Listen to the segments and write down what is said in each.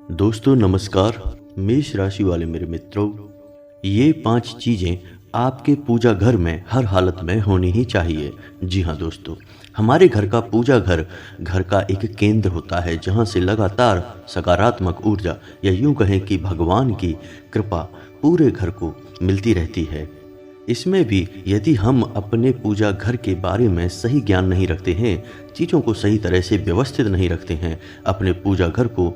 दोस्तों नमस्कार। मेष राशि वाले मेरे मित्रों, ये 5 चीज़ें आपके पूजा घर में हर हालत में होनी ही चाहिए। जी हाँ दोस्तों, हमारे घर का पूजा घर घर का एक केंद्र होता है जहाँ से लगातार सकारात्मक ऊर्जा या यूँ कहें कि भगवान की कृपा पूरे घर को मिलती रहती है। इसमें भी यदि हम अपने पूजा घर के बारे में सही ज्ञान नहीं रखते हैं, चीज़ों को सही तरह से व्यवस्थित नहीं रखते हैं, अपने पूजा घर को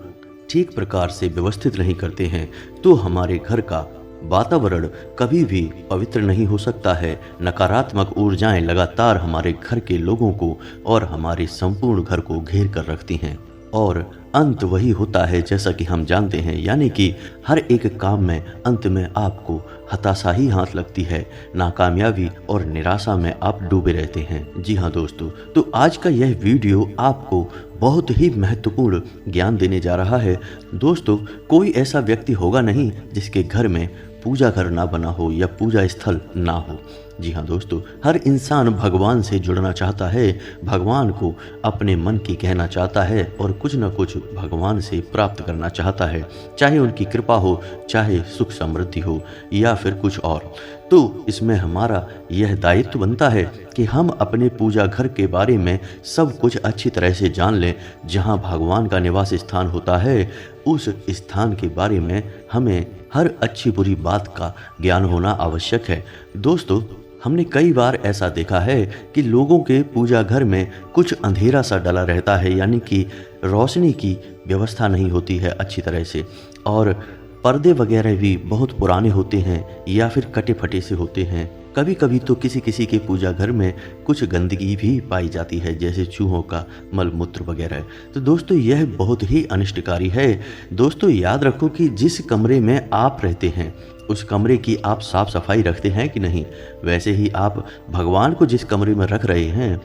ठीक प्रकार से व्यवस्थित नहीं करते हैं, तो हमारे घर का वातावरण कभी भी पवित्र नहीं हो सकता है। नकारात्मक ऊर्जाएं लगातार हमारे घर के लोगों को और हमारे संपूर्ण घर को घेर कर रखती हैं और अंत वही होता है जैसा कि हम जानते हैं, यानी कि हर एक काम में अंत में आपको हताशा ही हाथ लगती है, नाकामयाबी और निराशा में आप डूबे रहते हैं। जी हाँ दोस्तों, तो आज का यह वीडियो आपको बहुत ही महत्वपूर्ण ज्ञान देने जा रहा है। दोस्तों, कोई ऐसा व्यक्ति होगा नहीं जिसके घर में पूजा घर ना बना हो या पूजा स्थल ना हो। जी हाँ दोस्तों, हर इंसान भगवान से जुड़ना चाहता है, भगवान को अपने मन की कहना चाहता है और कुछ न कुछ भगवान से प्राप्त करना चाहता है, चाहे उनकी कृपा हो, चाहे सुख समृद्धि हो या फिर कुछ और। तो इसमें हमारा यह दायित्व बनता है कि हम अपने पूजा घर के बारे में सब कुछ अच्छी तरह से जान लें। जहाँ भगवान का निवास स्थान होता है, उस स्थान के बारे में हमें हर अच्छी बुरी बात का ज्ञान होना आवश्यक है। दोस्तों, हमने कई बार ऐसा देखा है कि लोगों के पूजा घर में कुछ अंधेरा सा डला रहता है, यानी कि रोशनी की व्यवस्था नहीं होती है अच्छी तरह से, और पर्दे वगैरह भी बहुत पुराने होते हैं या फिर कटे फटे से होते हैं। कभी कभी तो किसी किसी के पूजा घर में कुछ गंदगी भी पाई जाती है, जैसे चूहों का मल मूत्र वगैरह। तो दोस्तों, यह बहुत ही अनिष्टकारी है। दोस्तों, याद रखो कि जिस कमरे में आप रहते हैं उस कमरे की आप साफ सफाई रखते हैं कि नहीं। वैसे ही आप भगवान को जिस कमरे में रख रहे हैं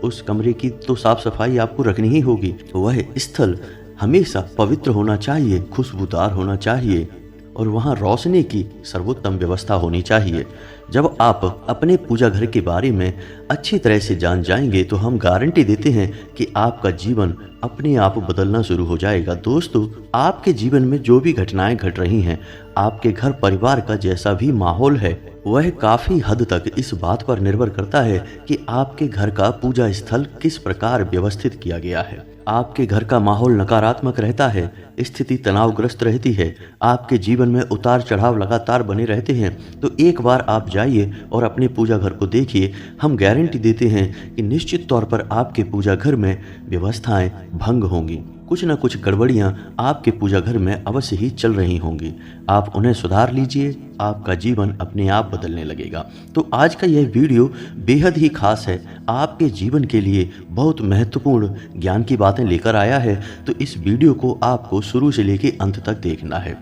उस कमरे की तो साफ सफाई आपको रखनी ही होगी। वह स्थल हमेशा पवित्र होना चाहिए, खुशबूदार होना चाहिए और वहाँ रोशनी की सर्वोत्तम व्यवस्था होनी चाहिए। जब आप अपने पूजा घर के बारे में अच्छी तरह से जान जाएंगे तो हम गारंटी देते हैं कि आपका जीवन अपने आप बदलना शुरू हो जाएगा। दोस्तों, आपके जीवन में जो भी घटनाएं घट रही हैं, आपके घर परिवार का जैसा भी माहौल है, वह काफ़ी हद तक इस बात पर निर्भर करता है कि आपके घर का पूजा स्थल किस प्रकार व्यवस्थित किया गया है। आपके घर का माहौल नकारात्मक रहता है, स्थिति तनावग्रस्त रहती है, आपके जीवन में उतार चढ़ाव लगातार बने रहते हैं, तो एक बार आप जाइए और अपने पूजा घर को देखिए। हम गारंटी देते हैं कि निश्चित तौर पर आपके पूजा घर में व्यवस्थाएं भंग होंगी, कुछ न कुछ गड़बड़ियां आपके पूजा घर में अवश्य ही चल रही होंगी। आप उन्हें सुधार लीजिए, आपका जीवन अपने आप बदलने लगेगा। तो आज का यह वीडियो बेहद ही खास है, आपके जीवन के लिए बहुत महत्वपूर्ण ज्ञान की बातें लेकर आया है। तो इस वीडियो को आपको शुरू से लेकर अंत तक देखना है।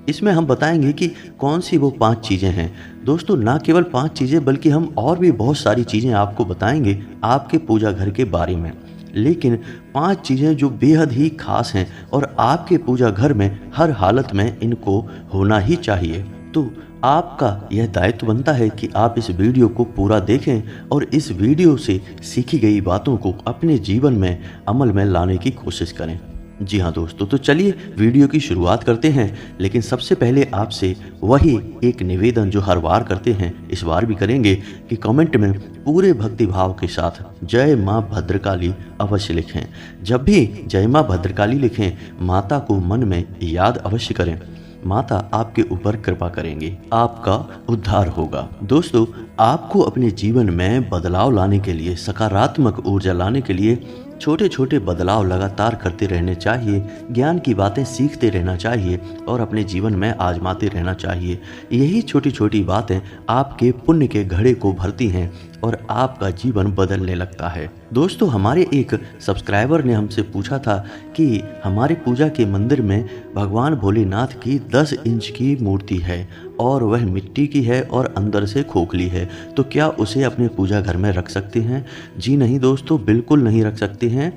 इसमें हम बताएंगे कि कौन सी वो 5 चीज़ें हैं। दोस्तों, ना केवल 5 चीज़ें बल्कि हम और भी बहुत सारी चीज़ें आपको बताएंगे आपके पूजा घर के बारे में, लेकिन 5 चीज़ें जो बेहद ही खास हैं और आपके पूजा घर में हर हालत में इनको होना ही चाहिए। तो आपका यह दायित्व बनता है कि आप इस वीडियो को पूरा देखें और इस वीडियो से सीखी गई बातों को अपने जीवन में अमल में लाने की कोशिश करें। जी हाँ दोस्तों, तो चलिए वीडियो की शुरुआत करते हैं। लेकिन सबसे पहले आपसे वही एक निवेदन जो हर बार करते हैं, इस बार भी करेंगे कि कमेंट में पूरे भक्ति भाव के साथ जय माँ भद्रकाली अवश्य लिखें। जब भी जय माँ भद्रकाली लिखें, माता को मन में याद अवश्य करें। माता आपके ऊपर कृपा करेंगी, आपका उद्धार होगा। दोस्तों, आपको अपने जीवन में बदलाव लाने के लिए, सकारात्मक ऊर्जा लाने के लिए छोटे छोटे बदलाव लगातार करते रहने चाहिए, ज्ञान की बातें सीखते रहना चाहिए और अपने जीवन में आजमाते रहना चाहिए। यही छोटी छोटी बातें आपके पुण्य के घड़े को भरती हैं और आपका जीवन बदलने लगता है। दोस्तों, हमारे एक सब्सक्राइबर ने हमसे पूछा था कि हमारे पूजा के मंदिर में भगवान भोलेनाथ की 10 इंच की मूर्ति है और वह मिट्टी की है और अंदर से खोखली है, तो क्या उसे अपने पूजा घर में रख सकते हैं? जी नहीं दोस्तों, बिल्कुल नहीं रख सकते हैं।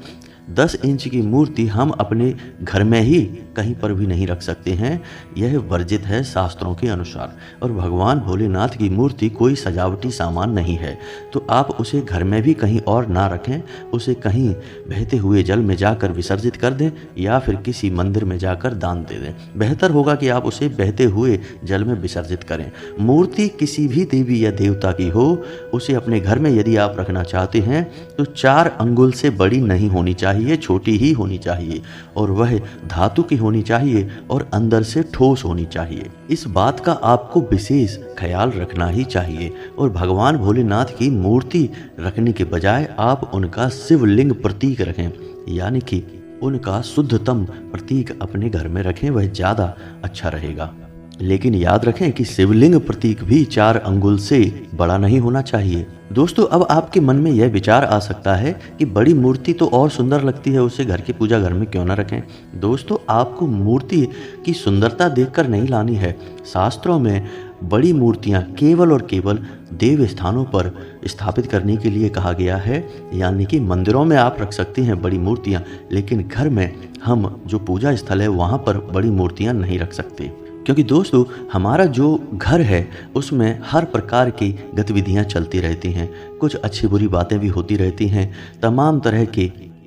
10 इंच की मूर्ति हम अपने घर में ही कहीं पर भी नहीं रख सकते हैं, यह वर्जित है शास्त्रों के अनुसार। और भगवान भोलेनाथ की मूर्ति कोई सजावटी सामान नहीं है, तो आप उसे घर में भी कहीं और ना रखें, उसे कहीं बहते हुए जल में जाकर विसर्जित कर दें या फिर किसी मंदिर में जाकर दान दे दें। बेहतर होगा कि आप उसे बहते हुए जल में विसर्जित करें। मूर्ति किसी भी देवी या देवता की हो, उसे अपने घर में यदि आप रखना चाहते हैं तो 4 अंगुल से बड़ी नहीं होनी चाहिए, छोटी ही होनी चाहिए, और वह धातु की होनी चाहिए और अंदर से ठोस होनी चाहिए। इस बात का आपको विशेष ख्याल रखना ही चाहिए। और भगवान भोलेनाथ की मूर्ति रखने के बजाय आप उनका शिवलिंग प्रतीक रखें, यानी कि उनका शुद्धतम प्रतीक अपने घर में रखें, वह ज़्यादा अच्छा रहेगा। लेकिन याद रखें कि शिवलिंग प्रतीक भी 4 अंगुल से बड़ा नहीं होना चाहिए। दोस्तों, अब आपके मन में यह विचार आ सकता है कि बड़ी मूर्ति तो और सुंदर लगती है, उसे घर के पूजा घर में क्यों ना रखें। दोस्तों, आपको मूर्ति की सुंदरता देखकर नहीं लानी है। शास्त्रों में बड़ी मूर्तियां केवल और केवल देव स्थानों पर स्थापित करने के लिए कहा गया है, यानी कि मंदिरों में आप रख सकते हैं बड़ी मूर्तियां, लेकिन घर में हम जो पूजा स्थल है वहाँ पर बड़ी मूर्तियां नहीं रख सकते। क्योंकि दोस्तों, हमारा जो घर है उसमें हर प्रकार की गतिविधियां चलती रहती हैं, कुछ अच्छी बुरी बातें भी होती रहती हैं, तमाम तरह के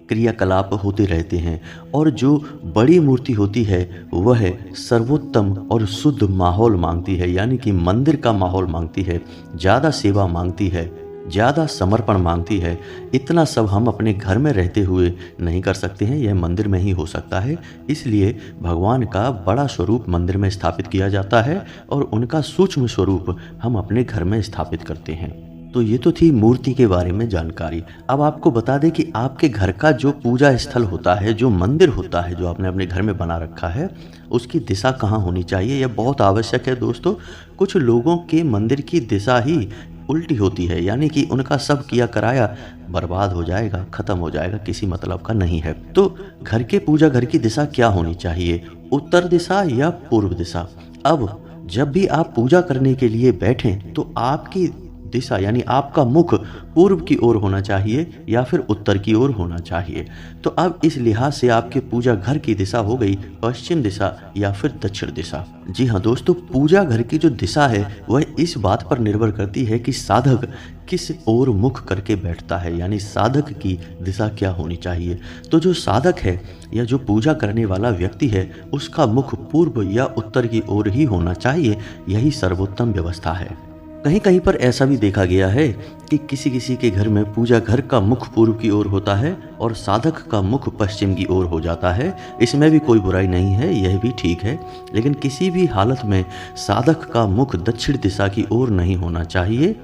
क्रियाकलाप होते रहते हैं। और जो बड़ी मूर्ति होती है वह सर्वोत्तम और शुद्ध माहौल मांगती है, यानी कि मंदिर का माहौल मांगती है, ज़्यादा सेवा मांगती है, ज़्यादा समर्पण मांगती है। इतना सब हम अपने घर में रहते हुए नहीं कर सकते हैं, यह मंदिर में ही हो सकता है। इसलिए भगवान का बड़ा स्वरूप मंदिर में स्थापित किया जाता है और उनका सूक्ष्म स्वरूप हम अपने घर में स्थापित करते हैं। तो ये तो थी मूर्ति के बारे में जानकारी। अब आपको बता दें कि आपके घर का जो पूजा स्थल होता है, जो मंदिर होता है, जो आपने अपने घर में बना रखा है, उसकी दिशा कहाँ होनी चाहिए, यह बहुत आवश्यक है। दोस्तों, कुछ लोगों के मंदिर की दिशा ही उल्टी होती है, यानी कि उनका सब किया कराया बर्बाद हो जाएगा, खत्म हो जाएगा, किसी मतलब का नहीं है। तो घर के पूजा घर की दिशा क्या होनी चाहिए, उत्तर दिशा या पूर्व दिशा? अब जब भी आप पूजा करने के लिए बैठें तो आपकी दिशा यानी आपका मुख पूर्व की ओर होना चाहिए या फिर उत्तर की ओर होना चाहिए। तो अब इस लिहाज से आपके पूजा घर की दिशा हो गई पश्चिम दिशा या फिर दक्षिण दिशा। जी हाँ दोस्तों, पूजा घर की जो दिशा है वह इस बात पर निर्भर करती है कि साधक किस ओर मुख करके बैठता है, यानी साधक की दिशा क्या होनी चाहिए। तो जो साधक है या जो पूजा करने वाला व्यक्ति है उसका मुख पूर्व या उत्तर की ओर ही होना चाहिए, यही सर्वोत्तम व्यवस्था है। कहीं कहीं पर ऐसा भी देखा गया है कि किसी किसी के घर में पूजा घर का मुख पूर्व की ओर होता है और साधक का मुख पश्चिम की ओर हो जाता है। इसमें भी कोई बुराई नहीं है, यह भी ठीक है, लेकिन किसी भी हालत में साधक का मुख दक्षिण दिशा की ओर नहीं होना चाहिए,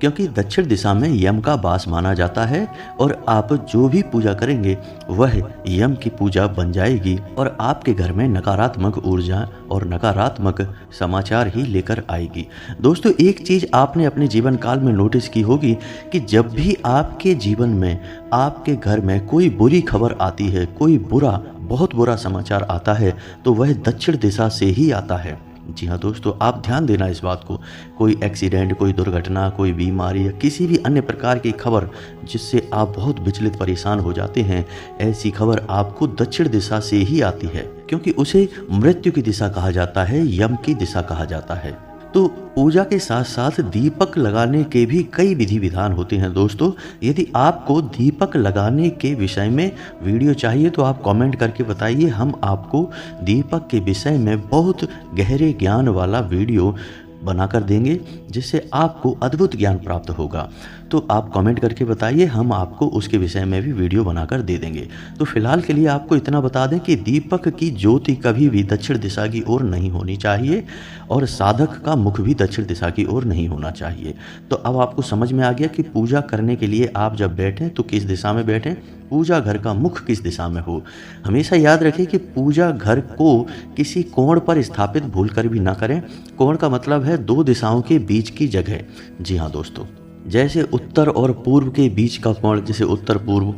क्योंकि दक्षिण दिशा में यम का वास माना जाता है और आप जो भी पूजा करेंगे वह यम की पूजा बन जाएगी और आपके घर में नकारात्मक ऊर्जा और नकारात्मक समाचार ही लेकर आएगी। दोस्तों, एक चीज़ आपने अपने जीवन काल में नोटिस की होगी कि जब भी आपके जीवन में आपके घर में कोई बुरी खबर आती है, कोई बहुत बुरा समाचार आता है, तो वह दक्षिण दिशा से ही आता है। जी हाँ दोस्तों, आप ध्यान देना इस बात को। कोई एक्सीडेंट, कोई दुर्घटना, कोई बीमारी या किसी भी अन्य प्रकार की खबर जिससे आप बहुत विचलित परेशान हो जाते हैं, ऐसी खबर आपको दक्षिण दिशा से ही आती है, क्योंकि उसे मृत्यु की दिशा कहा जाता है, यम की दिशा कहा जाता है। तो पूजा के साथ साथ दीपक लगाने के भी कई विधि विधान होते हैं। दोस्तों, यदि आपको दीपक लगाने के विषय में वीडियो चाहिए तो आप कमेंट करके बताइए, हम आपको दीपक के विषय में बहुत गहरे ज्ञान वाला वीडियो बनाकर देंगे जिससे आपको अद्भुत ज्ञान प्राप्त होगा। तो आप कमेंट करके बताइए, हम आपको उसके विषय में भी वीडियो बनाकर दे देंगे। तो फिलहाल के लिए आपको इतना बता दें कि दीपक की ज्योति कभी भी दक्षिण दिशा की ओर नहीं होनी चाहिए और साधक का मुख भी दक्षिण दिशा की ओर नहीं होना चाहिए। तो अब आपको समझ में आ गया कि पूजा करने के लिए आप जब बैठें तो किस दिशा में बैठें, पूजा घर का मुख किस दिशा में हो। हमेशा याद रखें कि पूजा घर को किसी कोण पर स्थापित भूलकर भी ना करें। कोण का मतलब है 2 दिशाओं के बीच की जगह। जी हाँ दोस्तों, जैसे उत्तर और पूर्व के बीच का कोण, जैसे उत्तर पूर्व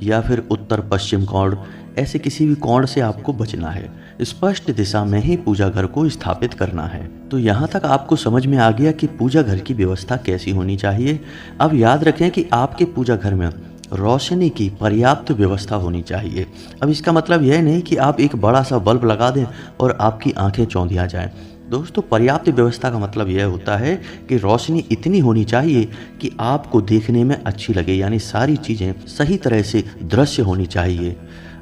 या फिर उत्तर पश्चिम कोण, ऐसे किसी भी कोण से आपको बचना है। स्पष्ट दिशा में ही पूजा घर को स्थापित करना है। तो यहाँ तक आपको समझ में आ गया कि पूजा घर की व्यवस्था कैसी होनी चाहिए। अब याद रखें कि आपके पूजा घर में रोशनी की पर्याप्त व्यवस्था होनी चाहिए। अब इसका मतलब यह नहीं कि आप एक बड़ा सा बल्ब लगा दें और आपकी आंखें चौंधिया जाएं। दोस्तों, पर्याप्त व्यवस्था का मतलब यह होता है कि रोशनी इतनी होनी चाहिए कि आपको देखने में अच्छी लगे, यानी सारी चीज़ें सही तरह से दृश्य होनी चाहिए।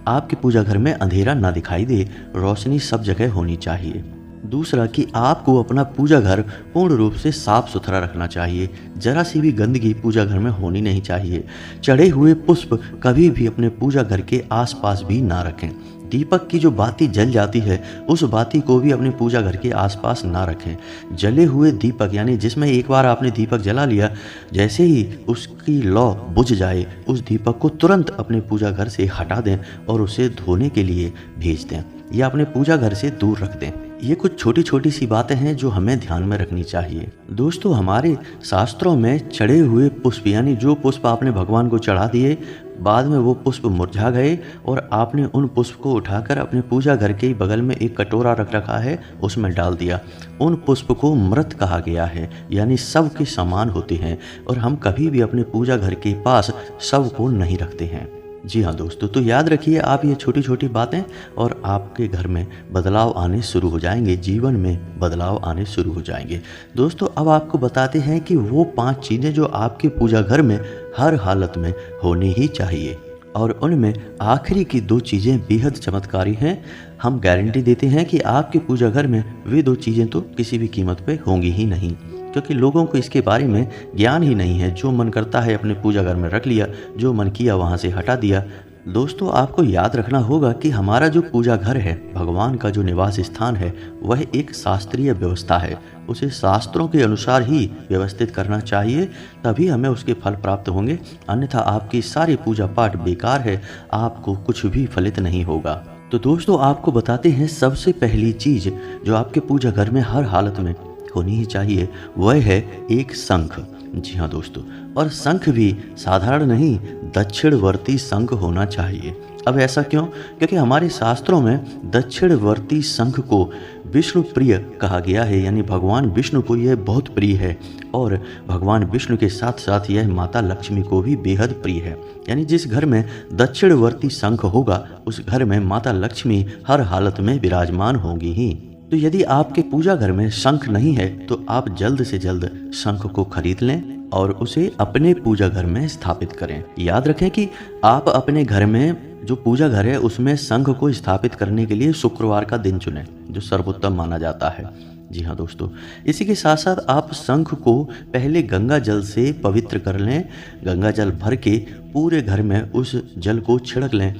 आपके पूजा घर में अंधेरा ना दिखाई दे, रोशनी सब जगह होनी चाहिए। दूसरा कि आपको अपना पूजा घर पूर्ण रूप से साफ सुथरा रखना चाहिए। जरा सी भी गंदगी पूजा घर में होनी नहीं चाहिए। चढ़े हुए पुष्प कभी भी अपने पूजा घर के आसपास भी ना रखें। दीपक की जो बाती जल जाती है उस बाती को भी अपने पूजा घर के आसपास ना रखें। जले हुए दीपक, यानी जिसमें एक बार आपने दीपक जला लिया, जैसे ही उसकी लौ बुझ जाए उस दीपक को तुरंत अपने पूजा घर से हटा दें और उसे धोने के लिए भेज दें या अपने पूजा घर से दूर रख दें। ये कुछ छोटी छोटी सी बातें हैं जो हमें ध्यान में रखनी चाहिए। दोस्तों, हमारे शास्त्रों में चढ़े हुए पुष्प, यानी जो पुष्प आपने भगवान को चढ़ा दिए, बाद में वो पुष्प मुरझा गए और आपने उन पुष्प को उठाकर अपने पूजा घर के बगल में एक कटोरा रख रखा है, उसमें डाल दिया। उन पुष्प को मृत कहा गया है, यानी शव के समान होते हैं और हम कभी भी अपने पूजा घर के पास शव को नहीं रखते हैं। जी हाँ दोस्तों, तो याद रखिए आप ये छोटी छोटी बातें और आपके घर में बदलाव आने शुरू हो जाएंगे, जीवन में बदलाव आने शुरू हो जाएंगे। दोस्तों, अब आपको बताते हैं कि वो 5 चीज़ें जो आपके पूजा घर में हर हालत में होनी ही चाहिए, और उनमें आखिरी की 2 चीज़ें बेहद चमत्कारी हैं। हम गारंटी देते हैं कि आपके पूजा घर में वे 2 चीज़ें तो किसी भी कीमत पे होंगी ही नहीं, क्योंकि लोगों को इसके बारे में ज्ञान ही नहीं है। जो मन करता है अपने पूजा घर में रख लिया, जो मन किया वहाँ से हटा दिया। दोस्तों, आपको याद रखना होगा कि हमारा जो पूजा घर है, भगवान का जो निवास स्थान है, वह एक शास्त्रीय व्यवस्था है। उसे शास्त्रों के अनुसार ही व्यवस्थित करना चाहिए, तभी हमें उसके फल प्राप्त होंगे। अन्यथा आपकी सारी पूजा पाठ बेकार है, आपको कुछ भी फलित नहीं होगा। तो दोस्तों, आपको बताते हैं सबसे पहली चीज़ जो आपके पूजा घर में हर हालत में होनी ही चाहिए, वह है एक शंख। जी हाँ दोस्तों, और शंख भी साधारण नहीं, दक्षिणवर्ती शंख होना चाहिए। अब ऐसा क्यों? क्योंकि हमारे शास्त्रों में दक्षिणवर्ती शंख को विष्णु प्रिय कहा गया है, यानी भगवान विष्णु को यह बहुत प्रिय है, और भगवान विष्णु के साथ साथ यह माता लक्ष्मी को भी बेहद प्रिय है। यानी जिस घर में दक्षिणवर्ती शंख होगा उस घर में माता लक्ष्मी हर हालत में विराजमान होंगी ही। तो यदि आपके पूजा घर में शंख नहीं है तो आप जल्द से जल्द शंख को खरीद लें और उसे अपने पूजा घर में स्थापित करें। याद रखें कि आप अपने घर में जो पूजा घर है उसमें शंख को स्थापित करने के लिए शुक्रवार का दिन चुनें, जो सर्वोत्तम माना जाता है। जी हाँ दोस्तों, इसी के साथ साथ आप शंख को पहले गंगा जल से पवित्र कर लें। गंगा जल भर के पूरे घर में उस जल को छिड़क लें।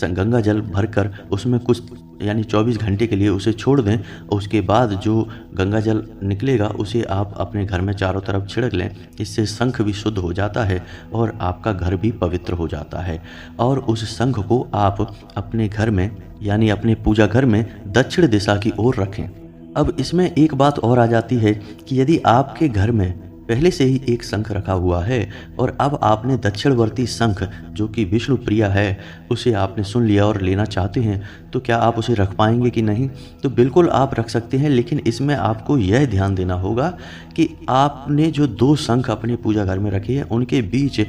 गंगा जल भरकर उसमें कुछ यानी 24 घंटे के लिए उसे छोड़ दें। उसके बाद जो गंगा जल निकलेगा उसे आप अपने घर में चारों तरफ छिड़क लें। इससे शंख भी शुद्ध हो जाता है और आपका घर भी पवित्र हो जाता है। और उस शंख को आप अपने घर में यानी अपने पूजा घर में दक्षिण दिशा की ओर रखें। अब इसमें एक बात और आ जाती है कि यदि आपके घर में पहले से ही एक शंख रखा हुआ है और अब आपने दक्षिणवर्ती शंख जो कि विष्णु प्रिया है उसे आपने सुन लिया और लेना चाहते हैं, तो क्या आप उसे रख पाएंगे कि नहीं? तो बिल्कुल आप रख सकते हैं, लेकिन इसमें आपको यह ध्यान देना होगा कि आपने जो 2 शंख अपने पूजा घर में रखे हैं उनके बीच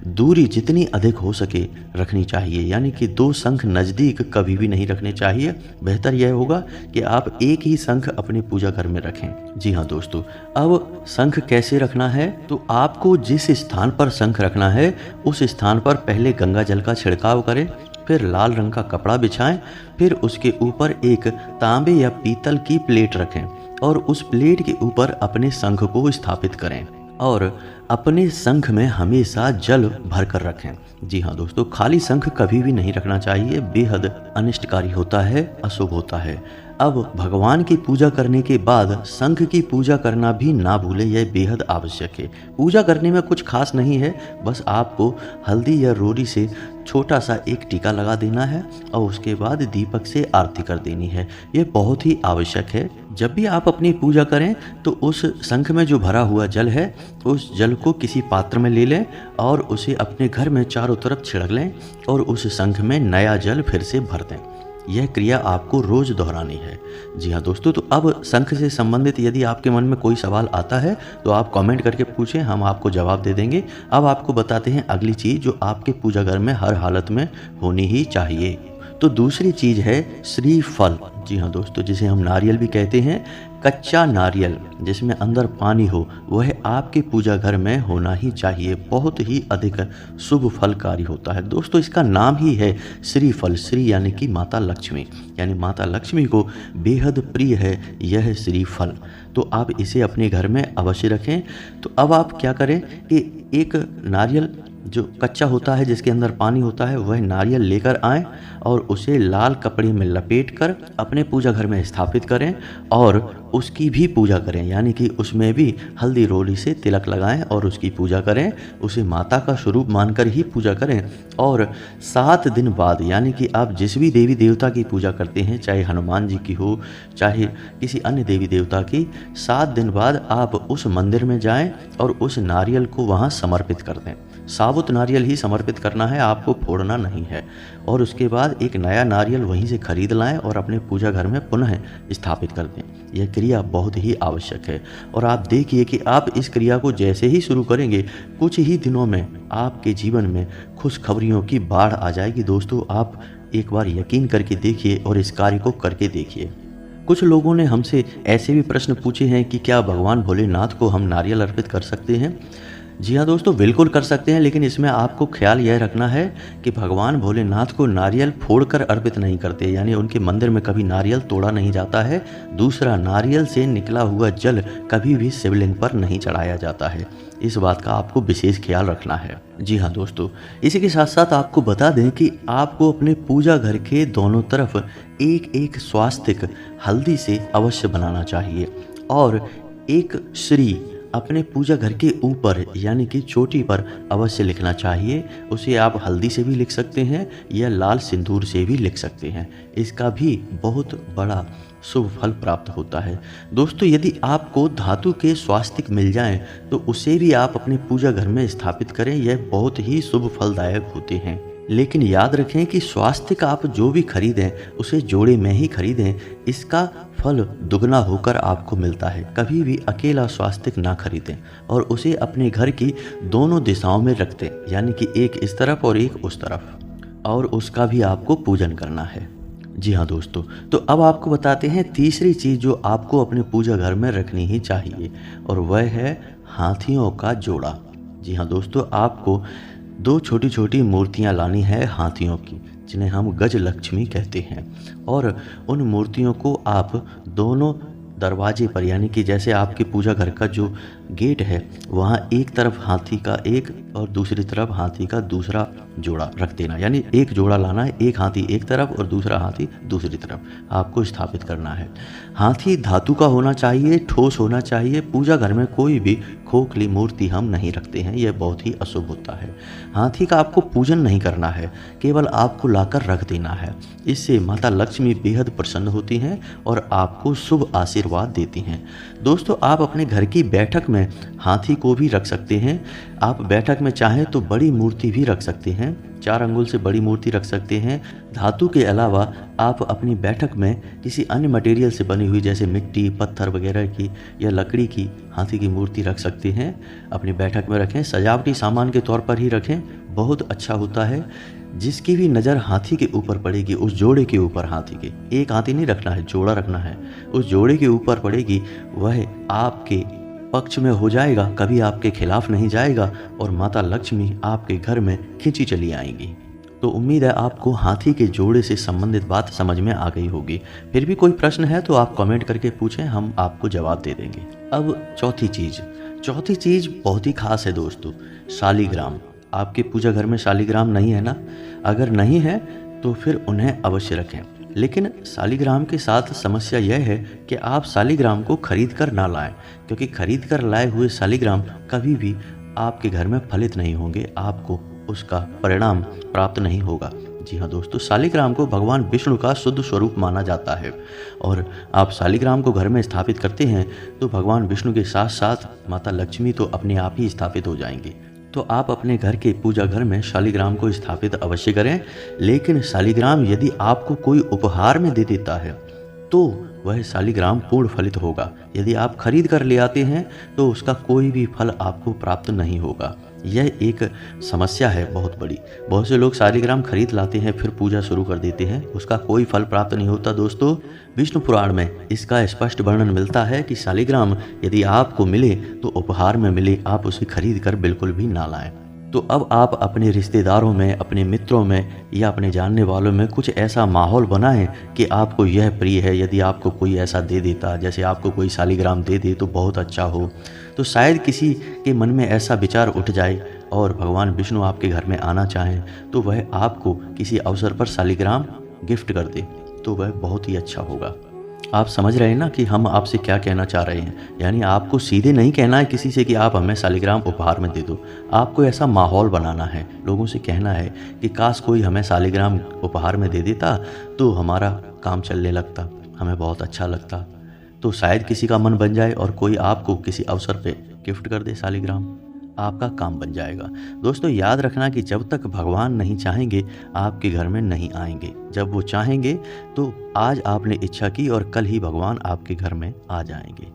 दूरी जितनी अधिक हो सके रखनी चाहिए। यानी कि 2 शंख नज़दीक कभी भी नहीं रखने चाहिए। बेहतर यह होगा कि आप एक ही शंख अपने पूजा घर में रखें। जी हाँ दोस्तों, अब शंख कैसे रखना है? तो आपको जिस स्थान पर शंख रखना है उस स्थान पर पहले गंगा जल का छिड़काव करें, फिर लाल रंग का कपड़ा बिछाएं, फिर उसके ऊपर एक तांबे या पीतल की प्लेट रखें और उस प्लेट के ऊपर अपने शंख को स्थापित करें और अपने शंख में हमेशा जल भर कर रखें। जी हाँ दोस्तों, खाली शंख कभी भी नहीं रखना चाहिए, बेहद अनिष्टकारी होता है, अशुभ होता है। अब भगवान की पूजा करने के बाद शंख की पूजा करना भी ना भूलें, यह बेहद आवश्यक है। पूजा करने में कुछ खास नहीं है, बस आपको हल्दी या रोरी से छोटा सा एक टीका लगा देना है और उसके बाद दीपक से आरती कर देनी है। यह बहुत ही आवश्यक है। जब भी आप अपनी पूजा करें तो उस शंख में जो भरा हुआ जल है उस जल को किसी पात्र में ले लें और उसे अपने घर में चारों तरफ छिड़क लें और उस शंख में नया जल फिर से भर दें। यह क्रिया आपको रोज दोहरानी है। जी हाँ दोस्तों, तो अब शंख से संबंधित यदि आपके मन में कोई सवाल आता है तो आप कमेंट करके पूछें, हम आपको जवाब दे देंगे। अब आपको बताते हैं अगली चीज़ जो आपके पूजा घर में हर हालत में होनी ही चाहिए। तो दूसरी चीज़ है श्रीफल। जी हाँ दोस्तों, जिसे हम नारियल भी कहते हैं, कच्चा नारियल जिसमें अंदर पानी हो, वह आपके पूजा घर में होना ही चाहिए। बहुत ही अधिक शुभ फलकारी होता है दोस्तों। इसका नाम ही है श्रीफल। श्री यानी कि माता लक्ष्मी, यानी माता लक्ष्मी को बेहद प्रिय है यह श्रीफल। तो आप इसे अपने घर में अवश्य रखें। तो अब आप क्या करें कि एक नारियल जो कच्चा होता है, जिसके अंदर पानी होता है, वह नारियल लेकर आएं और उसे लाल कपड़े में लपेटकर अपने पूजा घर में स्थापित करें और उसकी भी पूजा करें, यानी कि उसमें भी हल्दी रोली से तिलक लगाएं और उसकी पूजा करें। उसे माता का स्वरूप मानकर ही पूजा करें। और 7 दिन बाद, यानी कि आप जिस भी देवी देवता की पूजा करते हैं, चाहे हनुमान जी की हो, चाहे किसी अन्य देवी देवता की, 7 दिन बाद आप उस मंदिर में जाएं और उस नारियल को वहां समर्पित कर दें। साबुत नारियल ही समर्पित करना है, आपको फोड़ना नहीं है। और उसके बाद एक नया नारियल वहीं से खरीद लाएं और अपने पूजा घर में पुनः स्थापित कर दें। यह क्रिया बहुत ही आवश्यक है। और आप देखिए कि आप इस क्रिया को जैसे ही शुरू करेंगे, कुछ ही दिनों में आपके जीवन में खुशखबरियों की बाढ़ आ जाएगी। दोस्तों, आप एक बार यकीन करके देखिए और इस कार्य को करके देखिए। कुछ लोगों ने हमसे ऐसे भी प्रश्न पूछे हैं कि क्या भगवान भोलेनाथ को हम नारियल अर्पित कर सकते हैं। जी हाँ दोस्तों, बिल्कुल कर सकते हैं, लेकिन इसमें आपको ख्याल यह रखना है कि भगवान भोलेनाथ को नारियल फोड़कर अर्पित नहीं करते, यानी उनके मंदिर में कभी नारियल तोड़ा नहीं जाता है। दूसरा, नारियल से निकला हुआ जल कभी भी शिवलिंग पर नहीं चढ़ाया जाता है। इस बात का आपको विशेष ख्याल रखना है। जी हाँ दोस्तों, इसी के साथ साथ आपको बता दें कि आपको अपने पूजा घर के दोनों तरफ एक एक स्वास्तिक हल्दी से अवश्य बनाना चाहिए और एक श्री अपने पूजा घर के ऊपर यानी कि चोटी पर अवश्य लिखना चाहिए। उसे आप हल्दी से भी लिख सकते हैं या लाल सिंदूर से भी लिख सकते हैं। इसका भी बहुत बड़ा शुभ फल प्राप्त होता है। दोस्तों, यदि आपको धातु के स्वास्तिक मिल जाएं तो उसे भी आप अपने पूजा घर में स्थापित करें। यह बहुत ही शुभ फलदायक होते हैं। लेकिन याद रखें कि स्वास्तिक आप जो भी खरीदें उसे जोड़े में ही खरीदें। इसका फल दुगना होकर आपको मिलता है। कभी भी अकेला स्वास्तिक ना खरीदें और उसे अपने घर की दोनों दिशाओं में रख दें, यानी कि एक इस तरफ और एक उस तरफ, और उसका भी आपको पूजन करना है। जी हाँ दोस्तों, तो अब आपको बताते हैं तीसरी चीज़ जो आपको अपने पूजा घर में रखनी ही चाहिए, और वह है हाथियों का जोड़ा। जी हाँ दोस्तों, आपको 2 छोटी छोटी मूर्तियाँ लानी है हाथियों की, जिन्हें हम गज लक्ष्मी कहते हैं। और उन मूर्तियों को आप दोनों दरवाजे पर, यानी कि जैसे आपके पूजा घर का जो गेट है, वहाँ एक तरफ हाथी का एक और दूसरी तरफ हाथी का दूसरा जोड़ा रख देना। यानी एक जोड़ा लाना है, एक हाथी एक तरफ और दूसरा हाथी दूसरी तरफ आपको स्थापित करना है। हाथी धातु का होना चाहिए, ठोस होना चाहिए। पूजा घर में कोई भी खोखली मूर्ति हम नहीं रखते हैं, यह बहुत ही अशुभ होता है। हाथी का आपको पूजन नहीं करना है, केवल आपको लाकर रख देना है। इससे माता लक्ष्मी बेहद प्रसन्न होती हैं और आपको शुभ आशीर्वाद देती हैं। दोस्तों, आप अपने घर की बैठक में हाथी को भी रख सकते हैं। आप बैठक में चाहें तो बड़ी मूर्ति भी रख सकते हैं, 4 अंगुल से बड़ी मूर्ति रख सकते हैं। धातु के अलावा आप अपनी बैठक में किसी अन्य मटेरियल से बनी हुई, जैसे मिट्टी, पत्थर वगैरह की या लकड़ी की हाथी की मूर्ति रख सकते हैं। अपनी बैठक में रखें, सजावटी सामान के तौर पर ही रखें, बहुत अच्छा होता है। जिसकी भी नज़र हाथी के ऊपर पड़ेगी, उस जोड़े के ऊपर, हाथी के एक हाथी नहीं रखना है, जोड़ा रखना है, उस जोड़े के ऊपर पड़ेगी, वह आपके पक्ष में हो जाएगा, कभी आपके खिलाफ नहीं जाएगा और माता लक्ष्मी आपके घर में खिंची चली आएंगी। तो उम्मीद है आपको हाथी के जोड़े से संबंधित बात समझ में आ गई होगी। फिर भी कोई प्रश्न है तो आप कमेंट करके पूछें, हम आपको जवाब दे देंगे। अब चौथी चीज़ बहुत ही खास है दोस्तों, शालिग्राम। आपके पूजा घर में शालिग्राम नहीं है ना? अगर नहीं है तो फिर उन्हें अवश्य रखें। लेकिन शालिग्राम के साथ समस्या यह है कि आप शालिग्राम को खरीद कर ना लाएं, क्योंकि खरीद कर लाए हुए शालिग्राम कभी भी आपके घर में फलित नहीं होंगे, आपको उसका परिणाम प्राप्त नहीं होगा। जी हाँ दोस्तों, शालिग्राम को भगवान विष्णु का शुद्ध स्वरूप माना जाता है और आप शालिग्राम को घर में स्थापित करते हैं तो भगवान विष्णु के साथ साथ माता लक्ष्मी तो अपने आप ही स्थापित हो जाएंगी। तो आप अपने घर के पूजा घर में शालिग्राम को स्थापित अवश्य करें। लेकिन शालिग्राम यदि आपको कोई उपहार में दे देता है तो वह शालिग्राम पूर्ण फलित होगा। यदि आप खरीद कर ले आते हैं तो उसका कोई भी फल आपको प्राप्त नहीं होगा। यह एक समस्या है बहुत बड़ी। बहुत से लोग शालिग्राम खरीद लाते हैं, फिर पूजा शुरू कर देते हैं, उसका कोई फल प्राप्त नहीं होता। दोस्तों, विष्णु पुराण में इसका स्पष्ट वर्णन मिलता है कि शालिग्राम यदि आपको मिले तो उपहार में मिले, आप उसे खरीद कर बिल्कुल भी ना लाएं। तो अब आप अपने रिश्तेदारों में, अपने मित्रों में या अपने जानने वालों में कुछ ऐसा माहौल बनाएं कि आपको यह प्रिय है। यदि आपको कोई ऐसा दे देता, जैसे आपको कोई शालिग्राम दे दे तो बहुत अच्छा हो, तो शायद किसी के मन में ऐसा विचार उठ जाए और भगवान विष्णु आपके घर में आना चाहें तो वह आपको किसी अवसर पर शालिग्राम गिफ्ट कर दे, तो वह बहुत ही अच्छा होगा। आप समझ रहे हैं ना कि हम आपसे क्या कहना चाह रहे हैं। यानी आपको सीधे नहीं कहना है किसी से कि आप हमें शालिग्राम उपहार में दे दो। आपको ऐसा माहौल बनाना है, लोगों से कहना है कि काश कोई हमें शालिग्राम उपहार में दे देता तो हमारा काम चलने लगता, हमें बहुत अच्छा लगता। तो शायद किसी का मन बन जाए और कोई आपको किसी अवसर पे गिफ्ट कर दे शालिग्राम, आपका काम बन जाएगा। दोस्तों, याद रखना कि जब तक भगवान नहीं चाहेंगे आपके घर में नहीं आएंगे। जब वो चाहेंगे तो आज आपने इच्छा की और कल ही भगवान आपके घर में आ जाएंगे।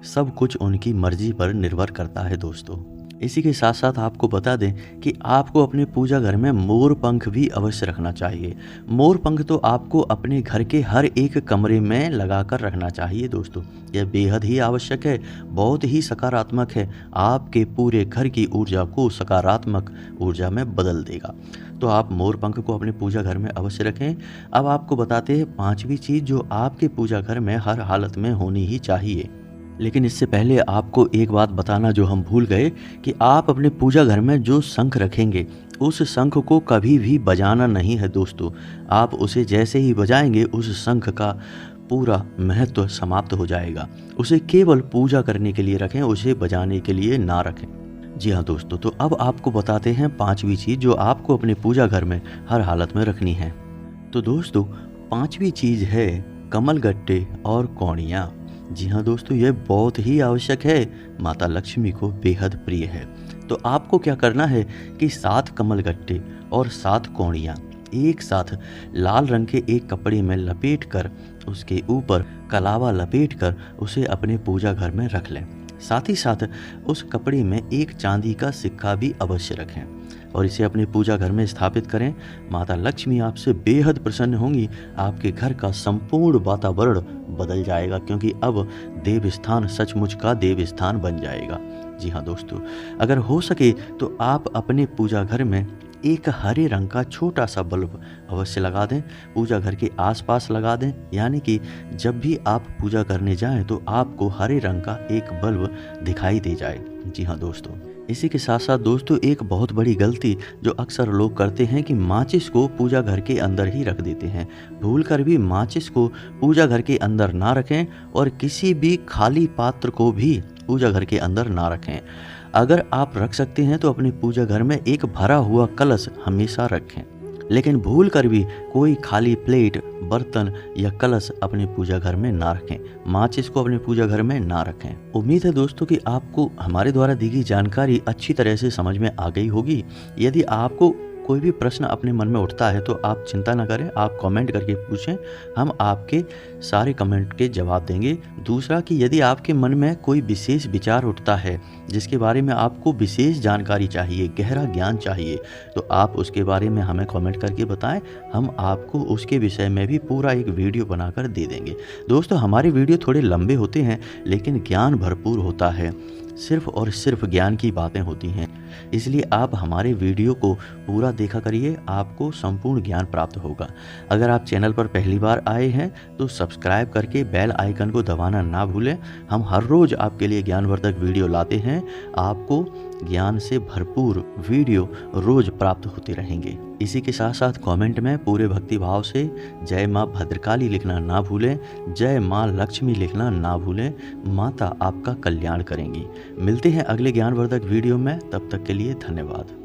सब कुछ उनकी मर्जी पर निर्भर करता है दोस्तों। इसी के साथ साथ आपको बता दें कि आपको अपने पूजा घर में मोर पंख भी अवश्य रखना चाहिए। मोर पंख तो आपको अपने घर के हर एक कमरे में लगाकर रखना चाहिए दोस्तों। यह बेहद ही आवश्यक है, बहुत ही सकारात्मक है, आपके पूरे घर की ऊर्जा को सकारात्मक ऊर्जा में बदल देगा। तो आप मोर पंख को अपने पूजा घर में अवश्य रखें। अब आपको बताते हैं 5वीं चीज़ जो आपके पूजा घर में हर हालत में होनी ही चाहिए। लेकिन इससे पहले आपको एक बात बताना जो हम भूल गए कि आप अपने पूजा घर में जो शंख रखेंगे उस शंख को कभी भी बजाना नहीं है दोस्तों। आप उसे जैसे ही बजाएंगे उस शंख का पूरा महत्व समाप्त हो जाएगा। उसे केवल पूजा करने के लिए रखें, उसे बजाने के लिए ना रखें। जी हाँ दोस्तों, तो अब आपको बताते हैं 5वीं चीज़ जो आपको अपने पूजा घर में हर हालत में रखनी है। तो दोस्तों, 5वीं चीज़ है कमलगट्टे और कौड़ियाँ। जी हाँ दोस्तों, यह बहुत ही आवश्यक है, माता लक्ष्मी को बेहद प्रिय है। तो आपको क्या करना है कि 7 कमलगट्टे और 7 कौड़ियाँ एक साथ लाल रंग के एक कपड़े में लपेट कर उसके ऊपर कलावा लपेट कर उसे अपने पूजा घर में रख लें। साथ ही साथ उस कपड़े में एक चांदी का सिक्का भी अवश्य रखें और इसे अपने पूजा घर में स्थापित करें। माता लक्ष्मी आपसे बेहद प्रसन्न होंगी, आपके घर का संपूर्ण वातावरण बदल जाएगा, क्योंकि अब देव स्थान सचमुच का देव स्थान बन जाएगा। जी हाँ दोस्तों, अगर हो सके तो आप अपने पूजा घर में एक हरे रंग का छोटा सा बल्ब अवश्य लगा दें, पूजा घर के आसपास लगा दें। यानी कि जब भी आप पूजा करने जाएं तो आपको हरे रंग का एक बल्ब दिखाई दे जाए। जी हाँ दोस्तों, इसी के साथ साथ दोस्तों एक बहुत बड़ी गलती जो अक्सर लोग करते हैं कि माचिस को पूजा घर के अंदर ही रख देते हैं। भूलकर भी माचिस को पूजा घर के अंदर ना रखें और किसी भी खाली पात्र को भी पूजा घर के अंदर ना रखें। अगर आप रख सकते हैं तो अपने पूजा घर में एक भरा हुआ कलश हमेशा रखें, लेकिन भूल कर भी कोई खाली प्लेट, बर्तन या कलश अपने पूजा घर में ना रखें। माचिस को अपने पूजा घर में ना रखें। उम्मीद है दोस्तों कि आपको हमारे द्वारा दी गई जानकारी अच्छी तरह से समझ में आ गई होगी। यदि आपको कोई भी प्रश्न अपने मन में उठता है तो आप चिंता न करें, आप कमेंट करके पूछें, हम आपके सारे कमेंट के जवाब देंगे। दूसरा कि यदि आपके मन में कोई विशेष विचार उठता है जिसके बारे में आपको विशेष जानकारी चाहिए, गहरा ज्ञान चाहिए, तो आप उसके बारे में हमें कमेंट करके बताएं, हम आपको उसके विषय में भी पूरा एक वीडियो बनाकर दे देंगे। दोस्तों, हमारे वीडियो थोड़े लंबे होते हैं लेकिन ज्ञान भरपूर होता है, सिर्फ और सिर्फ ज्ञान की बातें होती हैं, इसलिए आप हमारे वीडियो को पूरा देखा करिए, आपको संपूर्ण ज्ञान प्राप्त होगा। अगर आप चैनल पर पहली बार आए हैं तो सब्सक्राइब करके बेल आइकन को दबाना ना भूलें। हम हर रोज़ आपके लिए ज्ञानवर्धक वीडियो लाते हैं, आपको ज्ञान से भरपूर वीडियो रोज़ प्राप्त होते रहेंगे। इसी के साथ साथ कमेंट में पूरे भक्ति भाव से जय माँ भद्रकाली लिखना ना भूलें, जय माँ लक्ष्मी लिखना ना भूलें। माता आपका कल्याण करेंगी। मिलते हैं अगले ज्ञानवर्धक वीडियो में, तब तक के लिए धन्यवाद।